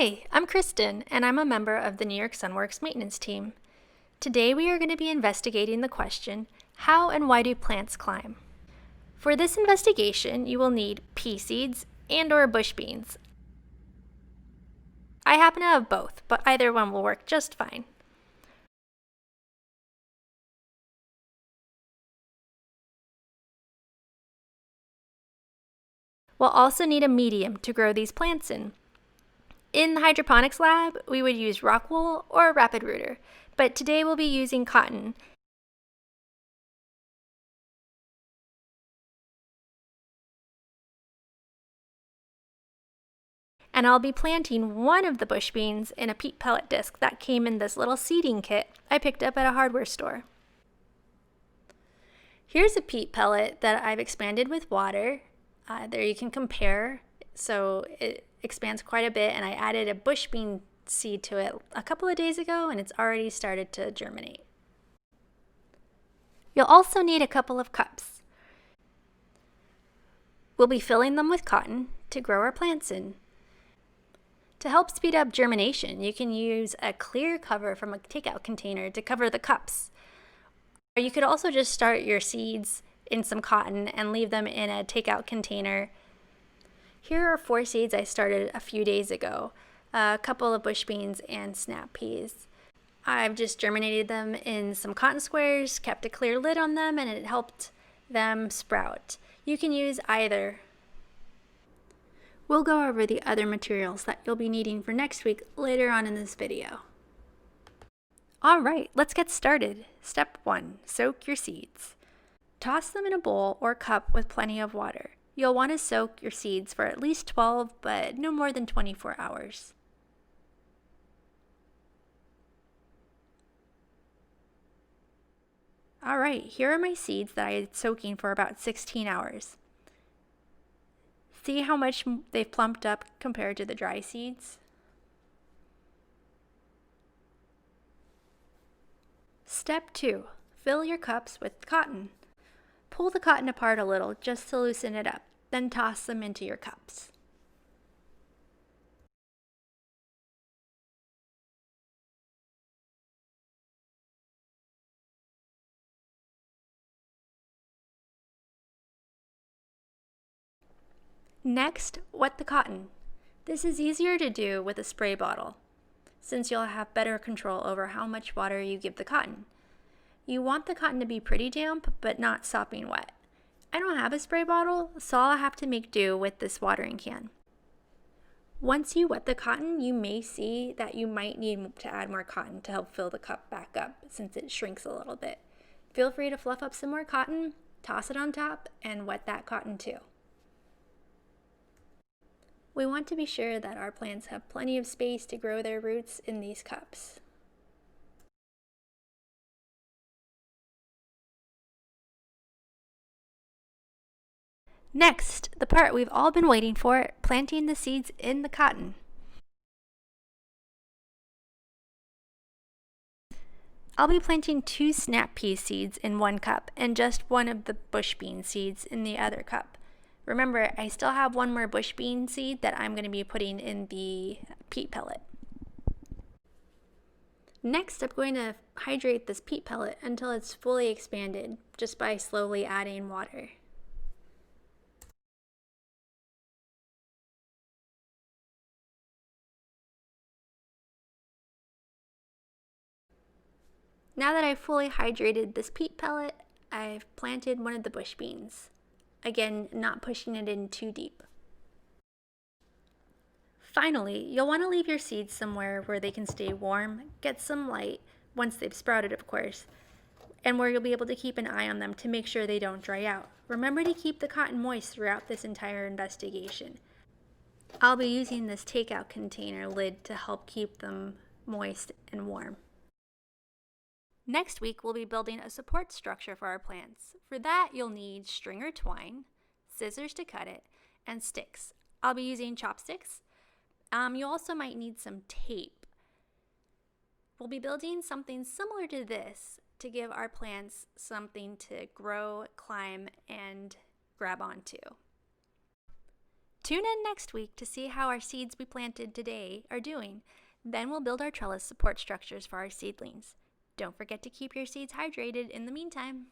Hi, I'm Kristen, and I'm a member of the New York Sunworks maintenance team. Today we are going to be investigating the question, how and why do plants climb? For this investigation, you will need pea seeds and/or bush beans. I happen to have both, but either one will work just fine. We'll also need a medium to grow these plants in. In the hydroponics lab, we would use rock wool or rapid rooter, but today we'll be using cotton. And I'll be planting one of the bush beans in a peat pellet disc that came in this little seeding kit I picked up at a hardware store. Here's a peat pellet that I've expanded with water. There you can compare. So it expands quite a bit, and I added a bush bean seed to it a couple of days ago, and it's already started to germinate. You'll also need a couple of cups. We'll be filling them with cotton to grow our plants in. To help speed up germination, you can use a clear cover from a takeout container to cover the cups. Or you could also just start your seeds in some cotton and leave them in a takeout container. Here are 4 seeds I started a few days ago, a couple of bush beans and snap peas. I've just germinated them in some cotton squares, kept a clear lid on them, and it helped them sprout. You can use either. We'll go over the other materials that you'll be needing for next week later on in this video. Alright, let's get started. Step 1, soak your seeds. Toss them in a bowl or cup with plenty of water. You'll want to soak your seeds for at least 12, but no more than 24 hours. Alright, here are my seeds that I had soaking for about 16 hours. See how much they've plumped up compared to the dry seeds? Step 2. Fill your cups with cotton. Pull the cotton apart a little just to loosen it up, then toss them into your cups. Next, wet the cotton. This is easier to do with a spray bottle, since you'll have better control over how much water you give the cotton. You want the cotton to be pretty damp, but not sopping wet. I don't have a spray bottle, so I'll have to make do with this watering can. Once you wet the cotton, you may see that you might need to add more cotton to help fill the cup back up, since it shrinks a little bit. Feel free to fluff up some more cotton, toss it on top, and wet that cotton too. We want to be sure that our plants have plenty of space to grow their roots in these cups. Next, the part we've all been waiting for, planting the seeds in the cotton. I'll be planting 2 snap pea seeds in one cup and just one of the bush bean seeds in the other cup. Remember, I still have one more bush bean seed that I'm going to be putting in the peat pellet. Next, I'm going to hydrate this peat pellet until it's fully expanded, just by slowly adding water. Now that I've fully hydrated this peat pellet, I've planted one of the bush beans. Again, not pushing it in too deep. Finally, you'll want to leave your seeds somewhere where they can stay warm, get some light, once they've sprouted of course, and where you'll be able to keep an eye on them to make sure they don't dry out. Remember to keep the cotton moist throughout this entire investigation. I'll be using this takeout container lid to help keep them moist and warm. Next week, we'll be building a support structure for our plants. For that, you'll need string or twine, scissors to cut it, and sticks. I'll be using chopsticks. You also might need some tape. We'll be building something similar to this to give our plants something to grow, climb, and grab onto. Tune in next week to see how our seeds we planted today are doing. Then we'll build our trellis support structures for our seedlings. Don't forget to keep your seeds hydrated in the meantime.